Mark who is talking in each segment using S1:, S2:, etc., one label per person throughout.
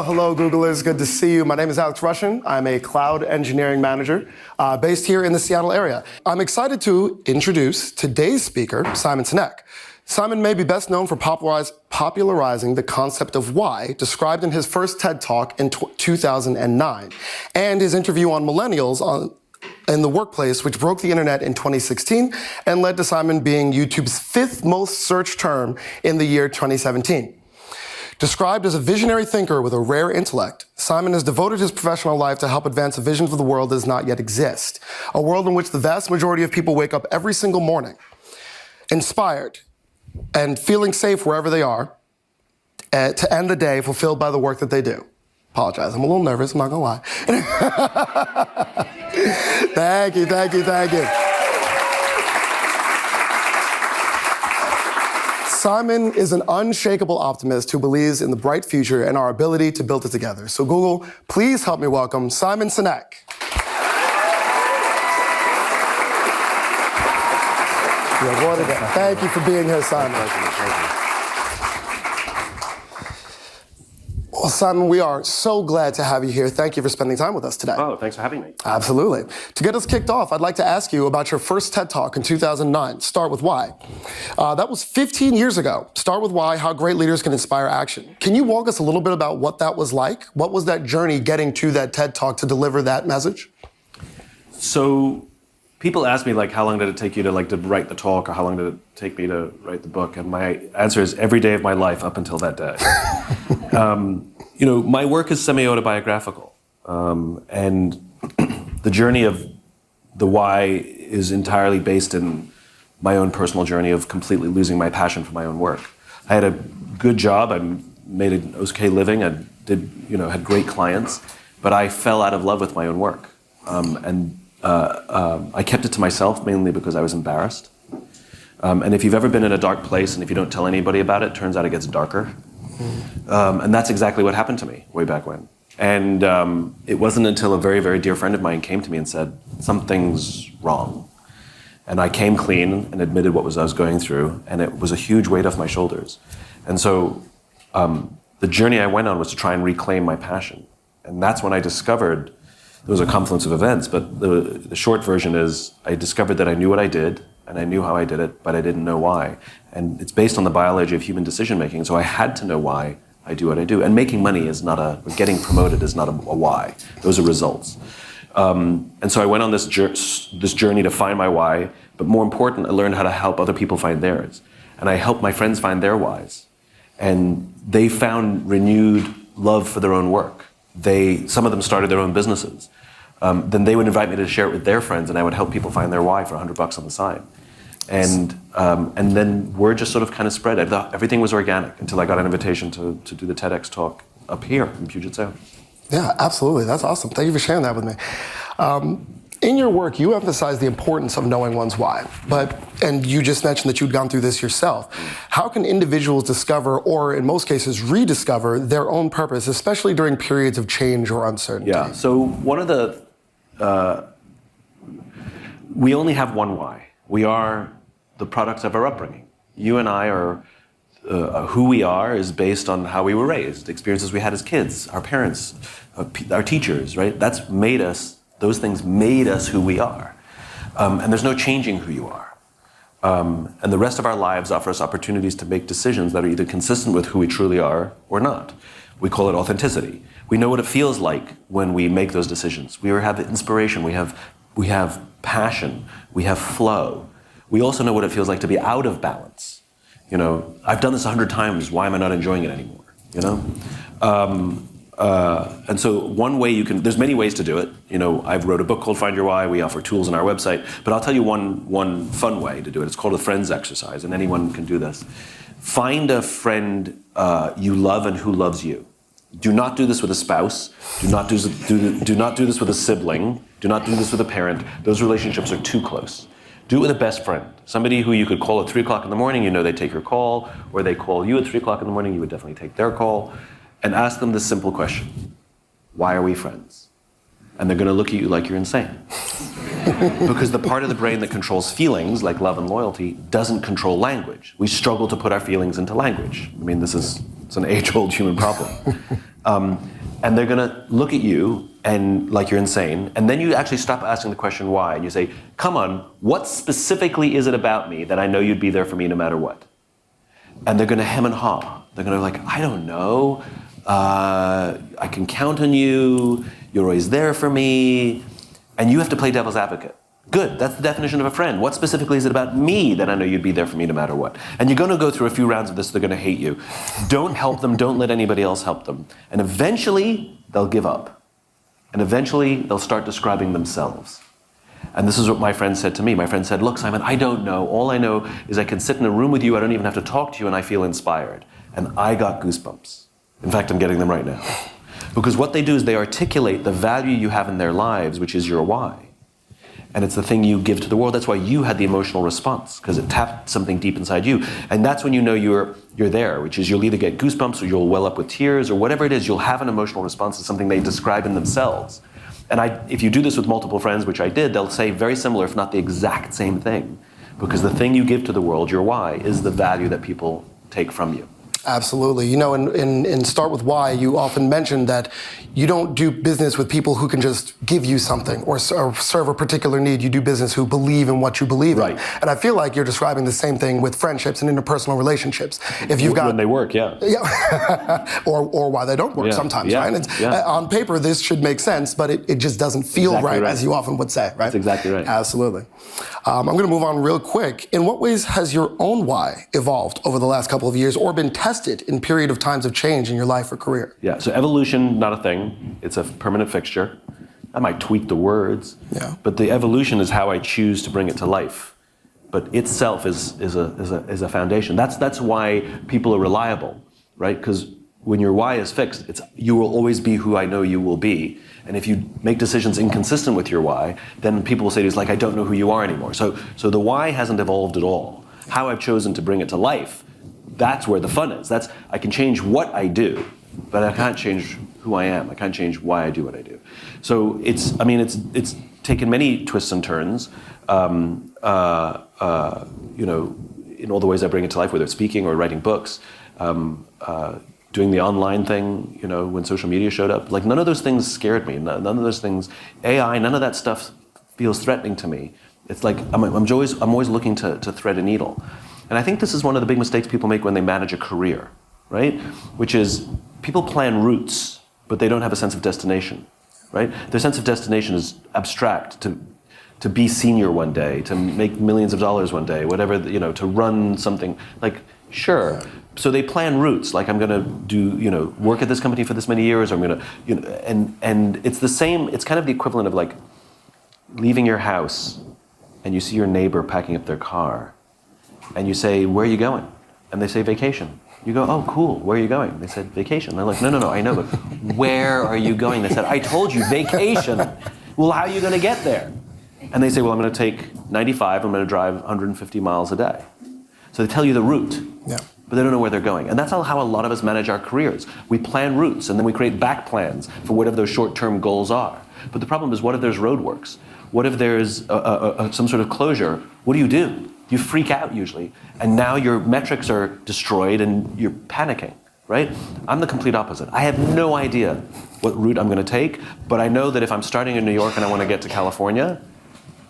S1: hello, Googlers. Good to see you. My name is Alex Russian. I'm a cloud engineering manager based here in the Seattle area. I'm excited to introduce today's speaker, Simon Sinek. Simon may be best known for popularizing the concept of why, described in his first TED Talk in 2009, and his interview on millennials in the workplace, which broke the internet in 2016 and led to Simon being YouTube's 5th most searched term in the year 2017. Described as a visionary thinker with a rare intellect, Simon has devoted his professional life to help advance a vision for the world that does not yet exist. A world in which the vast majority of people wake up every single morning, inspired and feeling safe wherever they are, to end the day fulfilled by the work that they do. Apologize, I'm a little nervous, I'm not gonna lie. Thank you, thank you, thank you. Simon is an unshakable optimist who believes in the bright future and our ability to build it together. So Google, please help me welcome Simon Sinek. Thank you for being here, Simon. Well, Simon, we are so glad to have you here. Thank you for spending time with us today.
S2: Oh, thanks for having me.
S1: Absolutely. To get us kicked off, I'd like to ask you about your first TED Talk in 2009, Start With Why. That was 15 years ago. Start With Why, How Great Leaders Can Inspire Action. Can you walk us a little bit about what that was like? What was that journey getting to that TED Talk to deliver that message?
S2: So people ask me, like, how long did it take you to write the talk, or how long did it take me to write the book? And my answer is every day of my life up until that day. My work is semi-autobiographical, and the journey of the why is entirely based in my own personal journey of completely losing my passion for my own work. I had a good job, I made an okay living, I had great clients, but I fell out of love with my own work. I kept it to myself mainly because I was embarrassed. And if you've ever been in a dark place and if you don't tell anybody about it, it turns out it gets darker. And that's exactly what happened to me way back when. And it wasn't until a very, very dear friend of mine came to me and said, something's wrong. And I came clean and admitted what I was going through, and it was a huge weight off my shoulders. And so the journey I went on was to try and reclaim my passion. And that's when I discovered, there was a confluence of events, but the short version is I discovered that I knew what I did, and I knew how I did it, but I didn't know why. And it's based on the biology of human decision making, so I had to know why I do what I do. And making money is not or getting promoted is not a why. Those are results. And so I went on this journey to find my why, but more important, I learned how to help other people find theirs. And I helped my friends find their whys. And they found renewed love for their own work. Some of them started their own businesses. Then they would invite me to share it with their friends, and I would help people find their why for $100 on the side. And then word just sort of kind of spread. Everything was organic until I got an invitation to do the TEDx talk up here in Puget Sound.
S1: Yeah, absolutely. That's awesome. Thank you for sharing that with me. In your work, you emphasize the importance of knowing one's why. And you just mentioned that you'd gone through this yourself. How can individuals discover, or in most cases, rediscover their own purpose, especially during periods of change or uncertainty?
S2: Yeah, so one of we only have one why. We are the products of our upbringing. You and I are, who we are is based on how we were raised, experiences we had as kids, our parents, our teachers, right? Those things made us who we are. And there's no changing who you are. And the rest of our lives offer us opportunities to make decisions that are either consistent with who we truly are or not. We call it authenticity. We know what it feels like when we make those decisions. We have inspiration, we have passion, we have flow. We also know what it feels like to be out of balance. I've done this 100 times, why am I not enjoying it anymore? And so one way there's many ways to do it. I've wrote a book called Find Your Why. We offer tools on our website, but I'll tell you one fun way to do it. It's called a friends exercise, and anyone can do this. Find a friend you love and who loves you. Do not do this with a spouse. Do not do this with a sibling. Do not do this with a parent. Those relationships are too close. Do it with a best friend. Somebody who you could call at 3 o'clock in the morning, they take your call, or they call you at 3 o'clock in the morning, you would definitely take their call. And ask them this simple question: why are we friends? And they're going to look at you like you're insane. Because the part of the brain that controls feelings, like love and loyalty, doesn't control language. We struggle to put our feelings into language. This is It's an age-old human problem. And they're going to look at you and like you're insane, and then you actually stop asking the question why, and you say, come on, what specifically is it about me that I know you'd be there for me no matter what? And they're going to hem and haw. They're going to be like, I don't know. I can count on you. You're always there for me. And you have to play devil's advocate. Good, that's the definition of a friend. What specifically is it about me that I know you'd be there for me no matter what? And you're going to go through a few rounds of this, they're going to hate you. Don't help them, don't let anybody else help them. And eventually, they'll give up. And eventually, they'll start describing themselves. And this is what my friend said to me. My friend said, look, Simon, I don't know. All I know is I can sit in a room with you, I don't even have to talk to you, and I feel inspired. And I got goosebumps. In fact, I'm getting them right now. Because what they do is they articulate the value you have in their lives, which is your why. And it's the thing you give to the world. That's why you had the emotional response, because it tapped something deep inside you. And that's when you know you're there, which is you'll either get goosebumps or you'll well up with tears or whatever it is, you'll have an emotional response to something they describe in themselves. And if you do this with multiple friends, which I did, they'll say very similar, if not the exact same thing. Because the thing you give to the world, your why, is the value that people take from you.
S1: Absolutely. You know, in Start With Why, you often mention that you don't do business with people who can just give you something or serve a particular need. You do business who believe in what you believe in. And I feel like you're describing the same thing with friendships and interpersonal relationships. If you've got,
S2: when they work, yeah.
S1: or why they don't work sometimes, right? On paper, this should make sense, but it just doesn't feel right, as you often would say, right?
S2: That's exactly right.
S1: Absolutely. I'm going to move on real quick. In what ways has your own why evolved over the last couple of years or been tested in period of times of change in your life or career?
S2: Yeah, so evolution, not a thing. It's a permanent fixture. I might tweak the words, but the evolution is how I choose to bring it to life. But itself is a foundation. That's why people are reliable, right? Because when your why is fixed, you will always be who I know you will be. And if you make decisions inconsistent with your why, then people will say it's like, I don't know who you are anymore. So the why hasn't evolved at all. How I've chosen to bring it to life, that's where the fun is. I can change what I do, but I can't change who I am. I can't change why I do what I do. So it's taken many twists and turns, in all the ways I bring it to life, whether it's speaking or writing books, doing the online thing, when social media showed up. Like, none of those things scared me. None of those things, AI, none of that stuff feels threatening to me. It's like I'm always looking to thread a needle. And I think this is one of the big mistakes people make when they manage a career, right? Which is people plan routes, but they don't have a sense of destination, right? Their sense of destination is abstract, to be senior one day, to make millions of dollars one day, whatever, to run something. Like, sure. So they plan routes, like I'm going to do, work at this company for this many years, or I'm going to, and it's the same, it's kind of the equivalent of like leaving your house and you see your neighbor packing up their car and you say, where are you going? And they say, vacation. You go, oh, cool, where are you going? They said, vacation. They're like, no, I know, but where are you going? They said, I told you, vacation. Well, how are you going to get there? And they say, well, I'm going to take 95, I'm going to drive 150 miles a day. So they tell you the route, but they don't know where they're going. And that's how a lot of us manage our careers. We plan routes, and then we create back plans for whatever those short-term goals are. But the problem is, what if there's roadworks? What if there's some sort of closure? What do? You freak out usually, and now your metrics are destroyed and you're panicking, right? I'm the complete opposite. I have no idea what route I'm going to take, but I know that if I'm starting in New York and I want to get to California,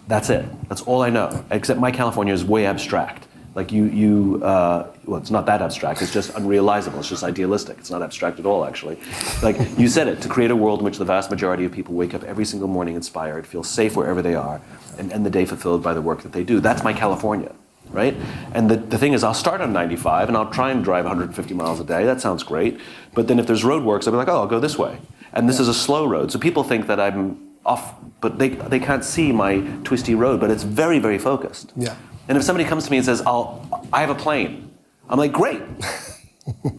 S2: that's it. That's all I know, except my California is way abstract. Like well, it's not that abstract, it's just unrealizable, it's just idealistic. It's not abstract at all, actually. Like, you said it, to create a world in which the vast majority of people wake up every single morning inspired, feel safe wherever they are, and end the day fulfilled by the work that they do. That's my California, right? And the thing is, I'll start on 95, and I'll try and drive 150 miles a day. That sounds great. But then if there's roadworks, I'll be like, oh, I'll go this way. And this is a slow road, so people think that I'm off, but they can't see my twisty road, but it's very, very focused.
S1: Yeah.
S2: And if somebody comes to me and says, I have a plane, I'm like, great,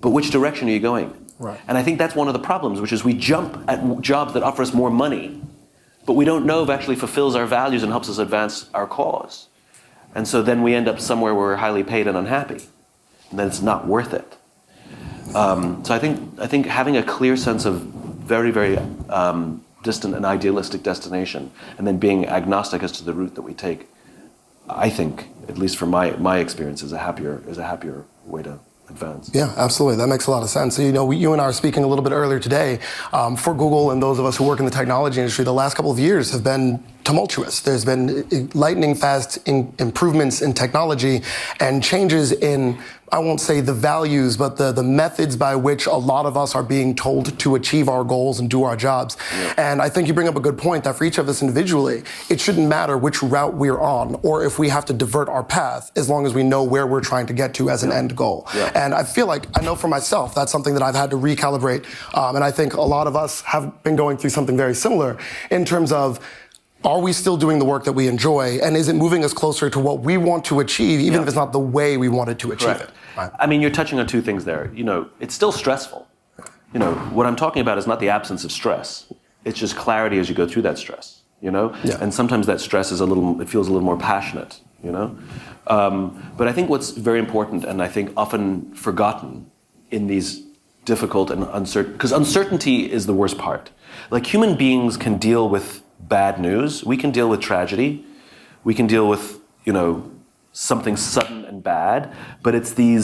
S2: but which direction are you going?
S1: Right.
S2: And I think that's one of the problems, which is we jump at jobs that offer us more money, but we don't know if it actually fulfills our values and helps us advance our cause. And so then we end up somewhere where we're highly paid and unhappy, and then it's not worth it. So I think having a clear sense of very, very distant and idealistic destination, and then being agnostic as to the route that we take, I think, at least from my experience, is a happier way to advance.
S1: Yeah, absolutely. That makes a lot of sense. So, you and I were speaking a little bit earlier today. For Google and those of us who work in the technology industry, the last couple of years have been tumultuous. There's been lightning fast improvements in technology and changes in, I won't say the values, but the methods by which a lot of us are being told to achieve our goals and do our jobs. Yeah. And I think you bring up a good point that for each of us individually, it shouldn't matter which route we're on or if we have to divert our path, as long as we know where we're trying to get to as an end goal. Yeah. And I feel like, I know for myself, that's something that I've had to recalibrate. And I think a lot of us have been going through something very similar in terms of, are we still doing the work that we enjoy? And is it moving us closer to what we want to achieve, even if it's not the way we wanted to achieve it?
S2: Right. I mean, you're touching on two things there. It's still stressful. What I'm talking about is not the absence of stress. It's just clarity as you go through that stress, Yeah. And sometimes that stress is it feels a little more passionate, But I think what's very important, and I think often forgotten in these difficult and uncertain, because uncertainty is the worst part. Like, human beings can deal with bad news. We can deal with tragedy. We can deal with, something sudden and bad. But it's the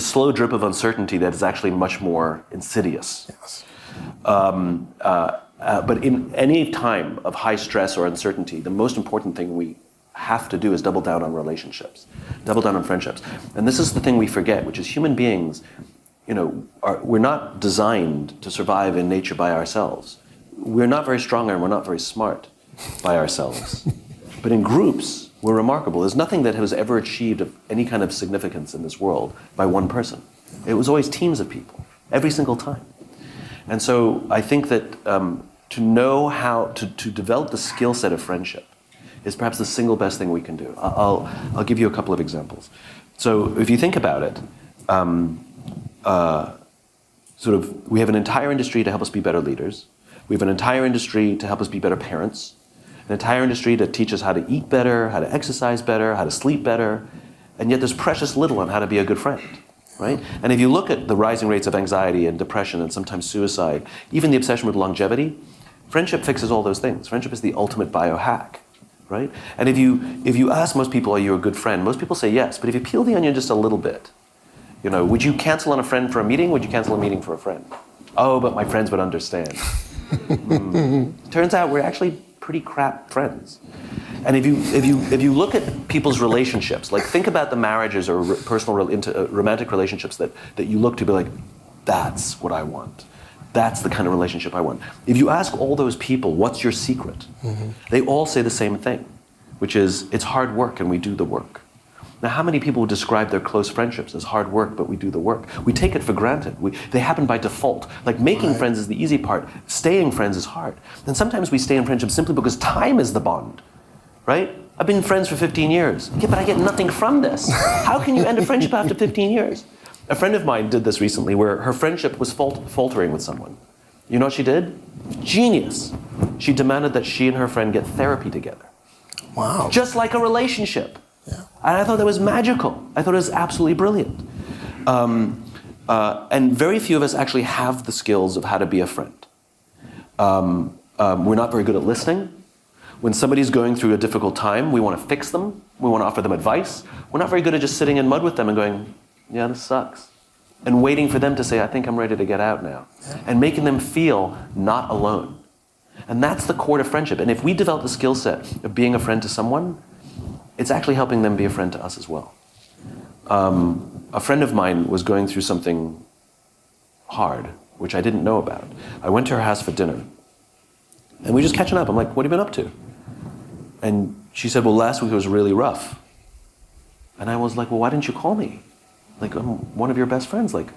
S2: slow drip of uncertainty that is actually much more insidious.
S1: Yes.
S2: But in any time of high stress or uncertainty, the most important thing we have to do is double down on relationships, double down on friendships. And this is the thing we forget, which is human beings, we're not designed to survive in nature by ourselves. We're not very strong and we're not very smart by ourselves. But in groups, we're remarkable. There's nothing that has ever achieved of any kind of significance in this world by one person. It was always teams of people, every single time. And so I think that to know how to develop the skill set of friendship is perhaps the single best thing we can do. I'll give you a couple of examples. So if you think about it, we have an entire industry to help us be better leaders. We have an entire industry to help us be better parents, an entire industry to teach us how to eat better, how to exercise better, how to sleep better, and yet there's precious little on how to be a good friend, right? And if you look at the rising rates of anxiety and depression and sometimes suicide, even the obsession with longevity, friendship fixes all those things. Friendship is the ultimate biohack, right? And if you ask most people, are you a good friend? Most people say yes, but if you peel the onion just a little bit, would you cancel on a friend for a meeting? Would you cancel a meeting for a friend? Oh, but my friends would understand. Turns out we're actually pretty crap friends. And if you look at people's relationships, like think about the marriages or romantic relationships that you look to be like, that's what I want. That's the kind of relationship I want. If you ask all those people, what's your secret? Mm-hmm. They all say the same thing, which is, it's hard work and we do the work. Now, how many people would describe their close friendships as hard work, but we do the work? We take it for granted. They happen by default. Like, making friends is the easy part. Staying friends is hard. And sometimes we stay in friendship simply because time is the bond, right? I've been friends for 15 years. Yeah, but I get nothing from this. How can you end a friendship after 15 years? A friend of mine did this recently where her friendship was faltering with someone. You know what she did? Genius. She demanded that she and her friend get therapy together.
S1: Wow.
S2: Just like a relationship.
S1: Yeah.
S2: And I thought that was magical. I thought it was absolutely brilliant. And very few of us actually have the skills of how to be a friend. We're not very good at listening. When somebody's going through a difficult time, we want to fix them. We want to offer them advice. We're not very good at just sitting in mud with them and going, yeah, this sucks. And waiting for them to say, I think I'm ready to get out now. Yeah. And making them feel not alone. And that's the core to friendship. And if we develop the skill set of being a friend to someone, it's actually helping them be a friend to us as well. A friend of mine was going through something hard, which I didn't know about. I went to her house for dinner. And we were just catching up. I'm like, what have you been up to? And she said, well, last week it was really rough. And I was like, well, why didn't you call me? Like, I'm one of your best friends. Like,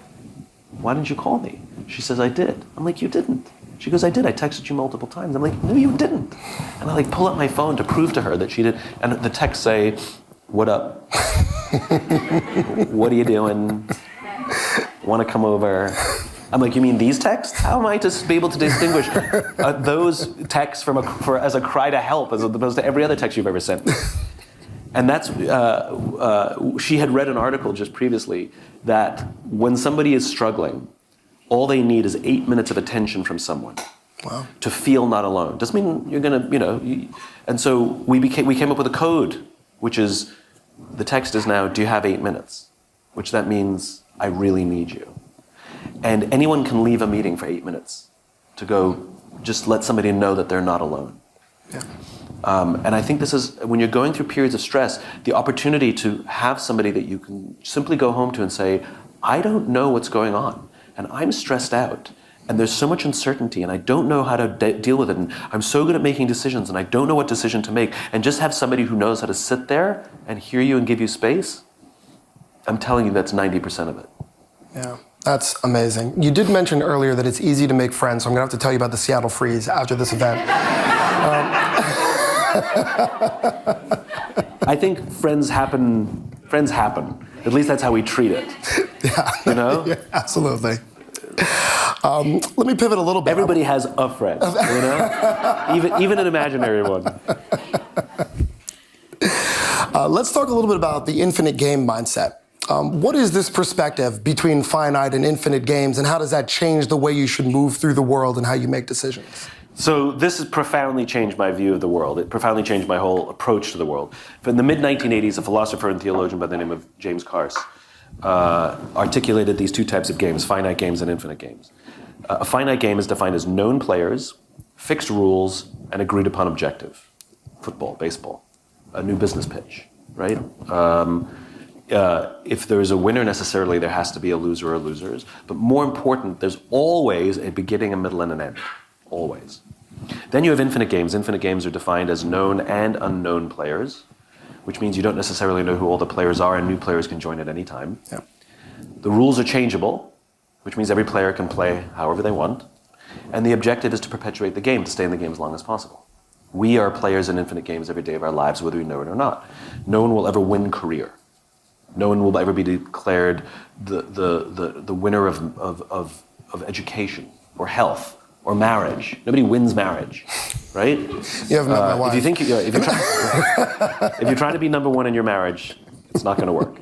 S2: why didn't you call me? She says, I did. I'm like, you didn't. She goes, I did. I texted you multiple times. I'm like, no, you didn't. And I pull up my phone to prove to her that she did. And the texts say, what up? What are you doing? Want to come over? I'm like, you mean these texts? How am I to be able to distinguish those texts as a cry to help as opposed to every other text you've ever sent me? And that's, she had read an article just previously that when somebody is struggling, all they need is 8 minutes of attention from someone. Wow. To feel not alone. Doesn't mean you're gonna, and so we came up with a code, which is, the text is now, do you have 8 minutes? which that means I really need you. And anyone can leave a meeting for 8 minutes to go just let somebody know that they're not alone.
S1: Yeah.
S2: And I think this is, when you're going through periods of stress, the opportunity to have somebody that you can simply go home to and say, I don't know what's going on, and I'm stressed out, and there's so much uncertainty, and I don't know how to deal with it, and I'm so good at making decisions, and I don't know what decision to make, and just have somebody who knows how to sit there and hear you and give you space, I'm telling you that's 90% of it.
S1: Yeah. That's amazing. You did mention earlier that it's easy to make friends, so I'm going to have to tell you about the Seattle Freeze after this event.
S2: I think friends happen. At least that's how we treat it.
S1: Yeah.
S2: You know?
S1: Yeah, absolutely. Let me pivot a little bit.
S2: Everybody has a friend, you know? even an imaginary one.
S1: Let's talk a little bit about the infinite game mindset. What is this perspective between finite and infinite games, and how does that change the way you should move through the world and how you make decisions?
S2: So this has profoundly changed my view of the world. It profoundly changed my whole approach to the world. In the mid-1980s, a philosopher and theologian by the name of James Carse articulated these two types of games, finite games and infinite games. A finite game is defined as known players, fixed rules, and agreed upon objective. Football, baseball, a new business pitch, right? If there is a winner necessarily, there has to be a loser or losers. But more important, there's always a beginning, a middle, and an end. Always. Then you have infinite games. Infinite games are defined as known and unknown players, which means you don't necessarily know who all the players are, and new players can join at any time.
S1: Yeah.
S2: The rules are changeable, which means every player can play however they want. And the objective is to perpetuate the game, to stay in the game as long as possible. We are players in infinite games every day of our lives, whether we know it or not. No one will ever win career. No one will ever be declared the winner of education or health or marriage. Nobody wins marriage, right?
S1: You haven't met my wife.
S2: If you're trying to be number one in your marriage, it's not going to work.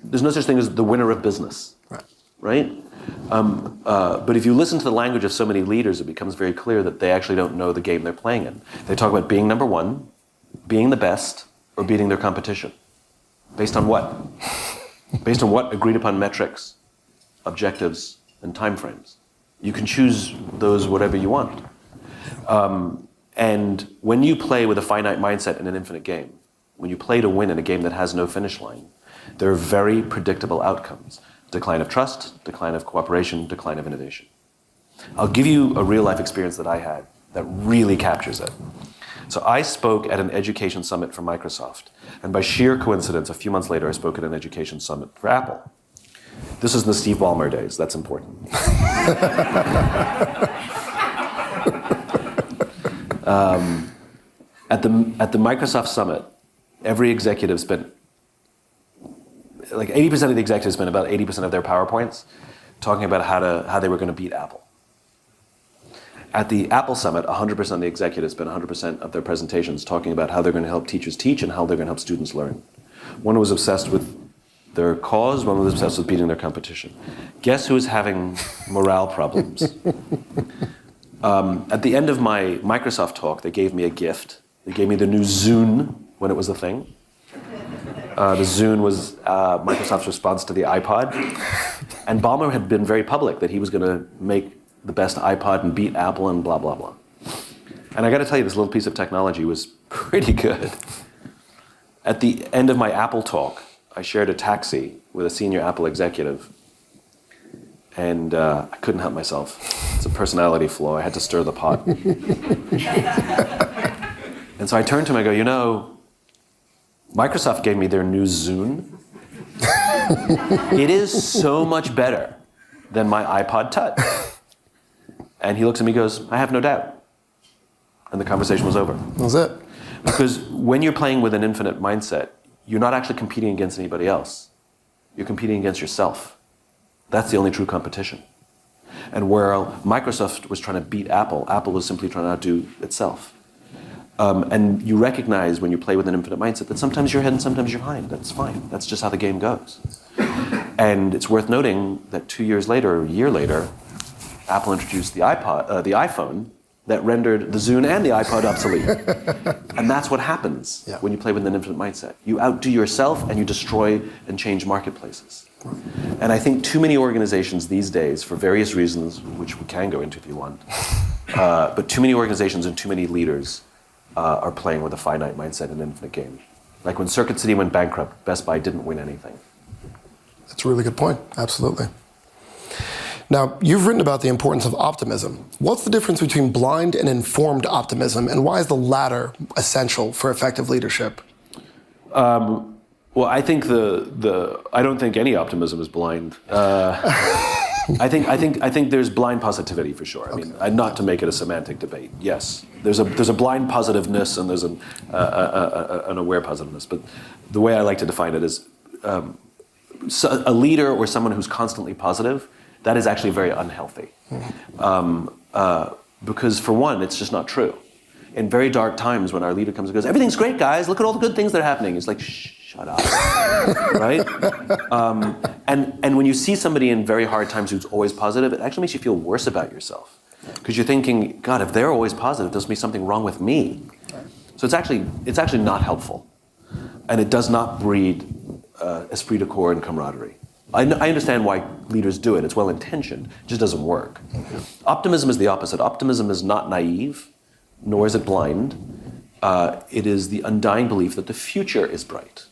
S2: There's no such thing as the winner of business, right? But if you listen to the language of so many leaders, it becomes very clear that they actually don't know the game they're playing in. They talk about being number one, being the best, or beating their competition. Based on what? Based on what agreed upon metrics, objectives, and timeframes. You can choose those whatever you want. And when you play with a finite mindset in an infinite game, when you play to win in a game that has no finish line, there are very predictable outcomes. Decline of trust, decline of cooperation, decline of innovation. I'll give you a real life experience that I had that really captures it. So I spoke at an education summit for Microsoft. And by sheer coincidence, a few months later, I spoke at an education summit for Apple. This was in the Steve Ballmer days. That's important. At the Microsoft summit, every executive spent, like 80% of the executives spent about 80% of their PowerPoints talking about how they were going to beat Apple. At the Apple Summit, 100% of the executives spent 100% of their presentations talking about how they're going to help teachers teach and how they're going to help students learn. One was obsessed with their cause, one was obsessed with beating their competition. Guess who is having morale problems? At the end of my Microsoft talk, they gave me a gift. They gave me the new Zune when it was a thing. The Zune was Microsoft's response to the iPod. And Ballmer had been very public that he was going to make the best iPod and beat Apple and blah, blah, blah. And I got to tell you, this little piece of technology was pretty good. At the end of my Apple talk, I shared a taxi with a senior Apple executive. And I couldn't help myself. It's a personality flaw. I had to stir the pot. And so I turned to him and I go, you know, Microsoft gave me their new Zune. It is so much better than my iPod Touch. And he looks at me and goes, I have no doubt. And the conversation was over.
S1: That was it.
S2: Because when you're playing with an infinite mindset, you're not actually competing against anybody else. You're competing against yourself. That's the only true competition. And where Microsoft was trying to beat Apple, Apple was simply trying to outdo itself. And you recognize when you play with an infinite mindset that sometimes you're ahead and sometimes you're behind. That's fine. That's just how the game goes. And it's worth noting that 2 years later, or a year later, Apple introduced the iPhone, that rendered the Zune and the iPod obsolete. And that's what happens when you play with an infinite mindset. You outdo yourself and you destroy and change marketplaces. And I think too many organizations these days, for various reasons, which we can go into if you want, but too many organizations and too many leaders are playing with a finite mindset and infinite game. Like when Circuit City went bankrupt, Best Buy didn't win anything.
S1: That's a really good point, absolutely. Now, you've written about the importance of optimism. What's the difference between blind and informed optimism, and why is the latter essential for effective leadership?
S2: Well, I think I don't think any optimism is blind. I think there's blind positivity for sure. I mean, not to make it a semantic debate. Yes, there's a blind positiveness and there's an aware positiveness. But the way I like to define it is a leader or someone who's constantly positive. That is actually very unhealthy. Because for one, it's just not true. In very dark times when our leader comes and goes, everything's great, guys, look at all the good things that are happening. It's like, shut up, right? And when you see somebody in very hard times who's always positive, it actually makes you feel worse about yourself. Because you're thinking, God, if they're always positive, there must be something wrong with me. So it's actually not helpful. And it does not breed esprit de corps and camaraderie. I understand why leaders do it. It's well-intentioned. It just doesn't work. Optimism is the opposite. Optimism is not naive, nor is it blind. It is the undying belief that the future is bright.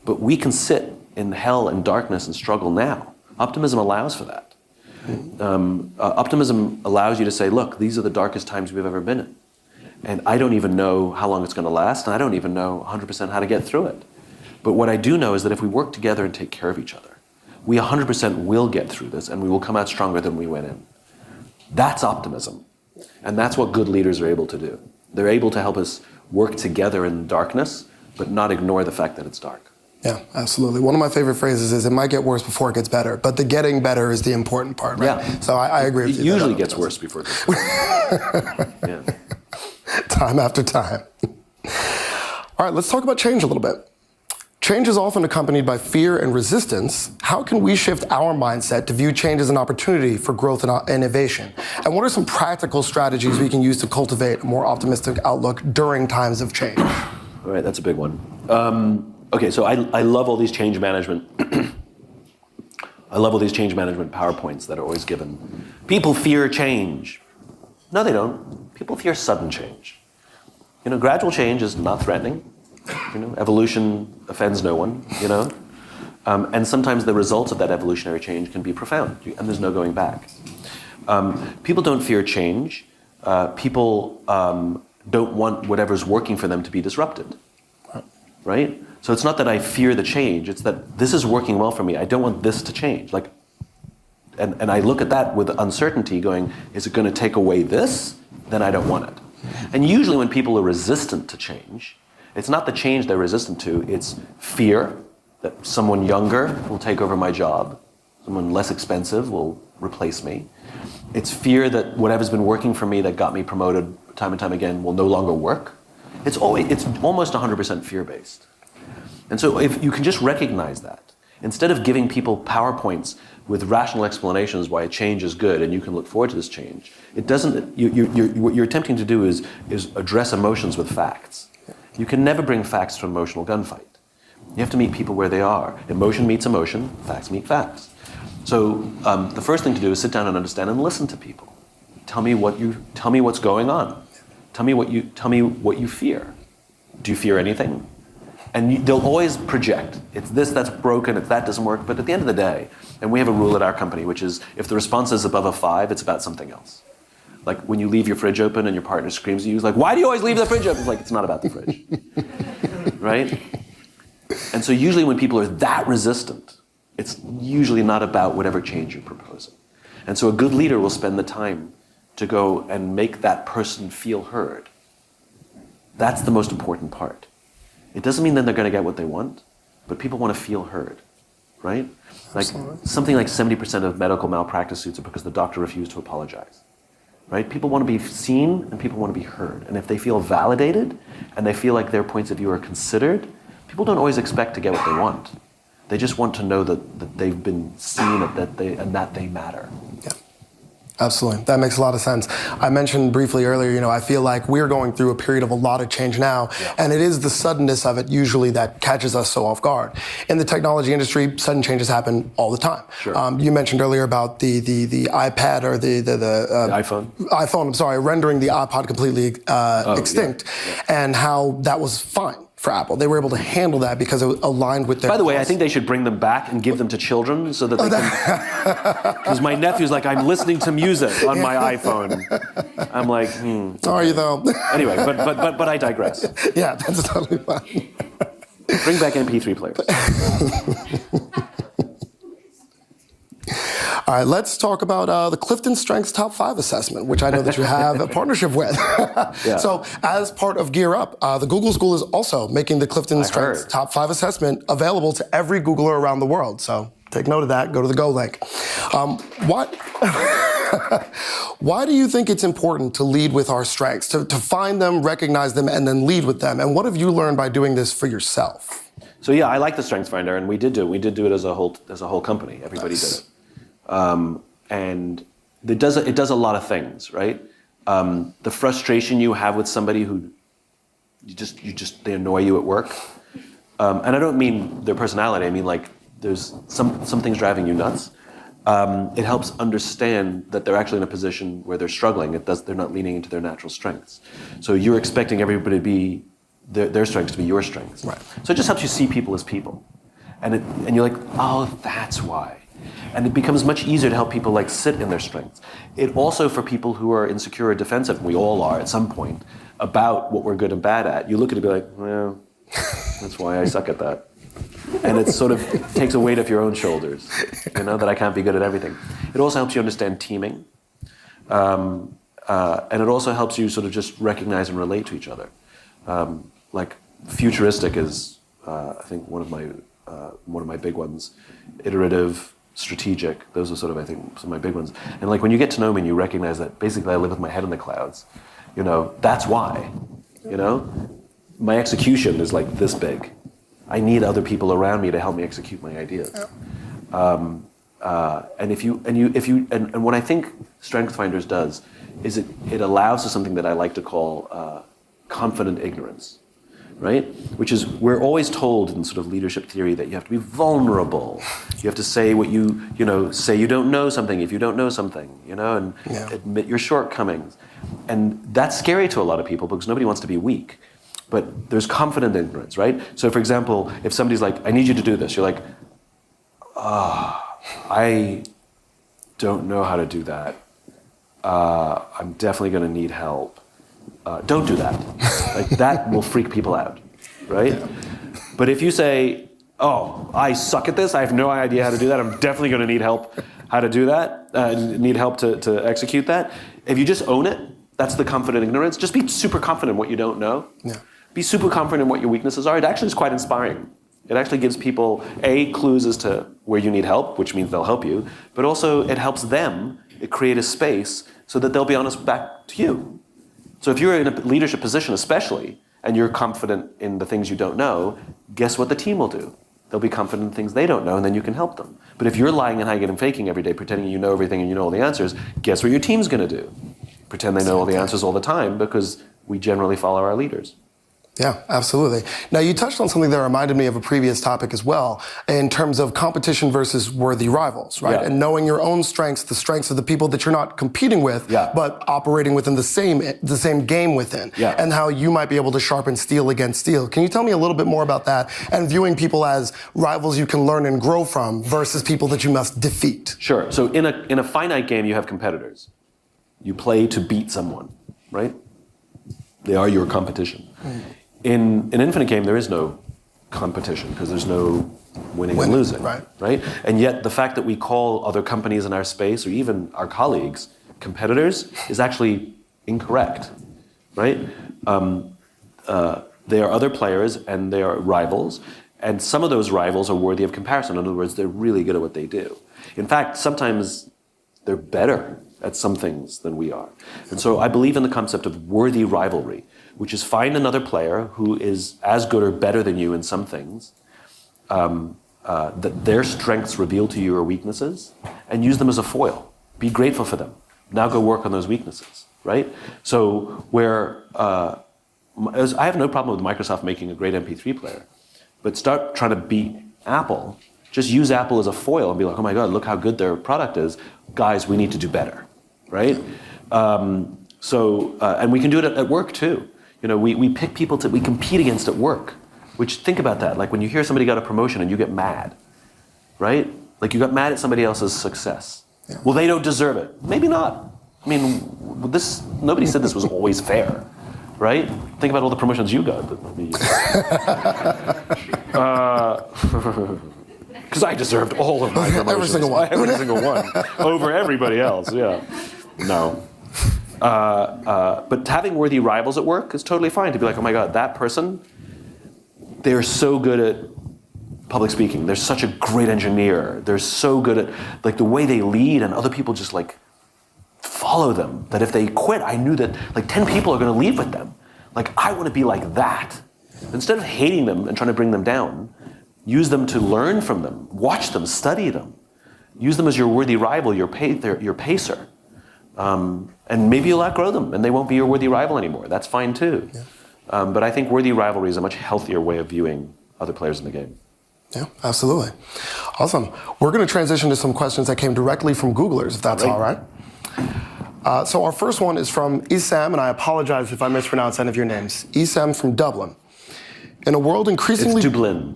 S2: But we can sit in hell and darkness and struggle now. Optimism allows for that. Optimism allows you to say, look, these are the darkest times we've ever been in. And I don't even know how long it's going to last, and I don't even know 100% how to get through it. But what I do know is that if we work together and take care of each other, we 100% will get through this, and we will come out stronger than we went in. That's optimism. And that's what good leaders are able to do. They're able to help us work together in darkness, but not ignore the fact that it's dark.
S1: Yeah, absolutely. One of my favorite phrases is, it might get worse before it gets better, but the getting better is the important part, right?
S2: Yeah.
S1: So I agree with you.
S2: It usually gets worse before it gets better. Yeah.
S1: Time after time. All right, let's talk about change a little bit. Change is often accompanied by fear and resistance. How can we shift our mindset to view change as an opportunity for growth and innovation? And what are some practical strategies we can use to cultivate a more optimistic outlook during times of change?
S2: All right, that's a big one. Okay, so I love all these change management. I love all these change management PowerPoints that are always given. People fear change. No, they don't. People fear sudden change. Gradual change is not threatening. Evolution offends no one, and sometimes the results of that evolutionary change can be profound, and there's no going back. People don't fear change. People don't want whatever's working for them to be disrupted, right? So it's not that I fear the change, it's that this is working well for me. I don't want this to change. And I look at that with uncertainty going, is it going to take away this? Then I don't want it. And usually when people are resistant to change, it's not the change they're resistant to, it's fear that someone younger will take over my job, someone less expensive will replace me. It's fear that whatever's been working for me that got me promoted time and time again will no longer work. It's almost 100% fear-based. And so if you can just recognize that, instead of giving people PowerPoints with rational explanations why a change is good and you can look forward to this change, it doesn't. What you're attempting to do is address emotions with facts. You can never bring facts to an emotional gunfight. You have to meet people where they are. Emotion meets emotion, facts meet facts. So the first thing to do is sit down and understand and listen to people. Tell me what's going on. Tell me what you fear. Do you fear anything? And they'll always project. It's this that's broken, it's that doesn't work. But at the end of the day, and we have a rule at our company, which is if the response is above a 5, it's about something else. Like when you leave your fridge open and your partner screams at you, he's like, why do you always leave the fridge open? It's like, it's not about the fridge, right? And so usually when people are that resistant, it's usually not about whatever change you're proposing. And so a good leader will spend the time to go and make that person feel heard. That's the most important part. It doesn't mean that they're going to get what they want, but people want to feel heard, right? Like something like 70% of medical malpractice suits are because the doctor refused to apologize. Right? People want to be seen and people want to be heard. And if they feel validated and they feel like their points of view are considered, people don't always expect to get what they want. They just want to know that they've been seen and that they matter.
S1: Yeah, Absolutely. That makes a lot of sense. I mentioned briefly earlier, I feel like we're going through a period of a lot of change now, and it is the suddenness of it usually that catches us so off guard. In the technology industry, sudden changes happen all the time.
S2: Sure.
S1: You mentioned earlier about the iPad or the
S2: iPhone.
S1: I'm sorry, rendering the iPod completely extinct, and how that was fine for Apple. They were able to handle that because it aligned with their...
S2: By the way, I think they should bring them back and give them to children so that they can... Because my nephew's like, I'm listening to music on my iPhone. I'm like,
S1: Are you though?
S2: Anyway, but I digress.
S1: Yeah, that's totally fine.
S2: Bring back MP3 players.
S1: All right, let's talk about the Clifton Strengths Top 5 assessment, which I know that you have a partnership with.
S2: Yeah.
S1: So as part of Gear Up, the Google School is also making the Clifton Strengths Top 5 assessment available to every Googler around the world. So take note of that, go to the Go link. Why do you think it's important to lead with our strengths, to find them, recognize them, and then lead with them? And what have you learned by doing this for yourself?
S2: So yeah, I like the Strengths Finder, and we did do it. We did do it as a whole company. Everybody did it. And it does a lot of things, right? The frustration you have with somebody who they annoy you at work, and I don't mean their personality. I mean like there's some things driving you nuts. It helps understand that they're actually in a position where they're struggling. They're not leaning into their natural strengths. So you're expecting everybody to be their strengths to be your strengths.
S1: Right.
S2: So it just helps you see people as people, and you're like, oh, that's why. And it becomes much easier to help people like sit in their strengths. It also, for people who are insecure or defensive, and we all are at some point, about what we're good and bad at, you look at it and be like, well, that's why I suck at that. And it sort of takes a weight off your own shoulders, that I can't be good at everything. It also helps you understand teaming. And it also helps you sort of just recognize and relate to each other. Like futuristic is, I think, one of my big ones. Iterative, strategic, those are sort of, I think, some of my big ones. And like when you get to know me and you recognize that basically I live with my head in the clouds, that's why, my execution is like this big. I need other people around me to help me execute my ideas. And what I think Strength Finders does is it allows for something that I like to call confident ignorance. Right? Which is, we're always told in sort of leadership theory that you have to be vulnerable. You have to say what say you don't know something if you don't know something, and admit your shortcomings. And that's scary to a lot of people because nobody wants to be weak. But there's confident ignorance, right? So for example, if somebody's like, I need you to do this, you're like, I don't know how to do that. I'm definitely going to need help. Don't do that. Like that will freak people out, right? Yeah. But if you say, oh, I suck at this, I have no idea how to do that, I'm definitely going to need help how to do that, need help to execute that. If you just own it, that's the confident ignorance. Just be super confident in what you don't know. Yeah. Be super confident in what your weaknesses are. It actually is quite inspiring. It actually gives people, clues as to where you need help, which means they'll help you, but also it helps them create a space so that they'll be honest back to you. So if you're in a leadership position especially, and you're confident in the things you don't know, guess what the team will do? They'll be confident in things they don't know, and then you can help them. But if you're lying and hiding and faking every day, pretending you know everything and you know all the answers, guess what your team's going to do? Pretend they know all the answers all the time, because we generally follow our leaders.
S1: Yeah, absolutely. Now, you touched on something that reminded me of a previous topic as well, in terms of competition versus worthy rivals, right? Yeah. And knowing your own strengths, the strengths of the people that you're not competing with, but operating within the same game within, and how you might be able to sharpen steel against steel. Can you tell me a little bit more about that, and viewing people as rivals you can learn and grow from versus people that you must defeat?
S2: Sure. So in a finite game, you have competitors. You play to beat someone, right? They are your competition. In an infinite game, there is no competition because there's no winning and losing, right? And yet the fact that we call other companies in our space or even our colleagues competitors is actually incorrect, right? They are other players and they are rivals, and some of those rivals are worthy of comparison. In other words, they're really good at what they do. In fact, sometimes they're better at some things than we are. And so I believe in the concept of worthy rivalry, which is find another player who is as good or better than you in some things, that their strengths reveal to you your weaknesses, and use them as a foil. Be grateful for them. Now go work on those weaknesses, right? So where I have no problem with Microsoft making a great MP3 player, but start trying to beat Apple. Just use Apple as a foil and be like, oh my God, look how good their product is. Guys, we need to do better, right? And we can do it at work too. You know, we pick people we compete against at work, which, think about that. Like when you hear somebody got a promotion and you get mad, right? Like you got mad at somebody else's success. Yeah. Well, they don't deserve it. Maybe not. I mean, nobody said this was always fair, right? Think about all the promotions you got. Because I deserved all of my promotions. Every single one. Over everybody else, yeah. No. But having worthy rivals at work is totally fine. To be like, oh my God, that person, they're so good at public speaking. They're such a great engineer. They're so good at like the way they lead, and other people just like follow them. That if they quit, I knew that like 10 people are going to leave with them. Like I want to be like that. Instead of hating them and trying to bring them down, use them to learn from them. Watch them, study them. Use them as your worthy rival, your pacer. And maybe you'll outgrow them and they won't be your worthy rival anymore. That's fine too. Yeah. But I think worthy rivalry is a much healthier way of viewing other players in the game.
S1: Yeah, absolutely. Awesome. We're going to transition to some questions that came directly from Googlers, if that's all right. So our first one is from Isam, and I apologize if I mispronounce any of your names. Isam from Dublin. In a world increasingly...
S2: It's Dublin.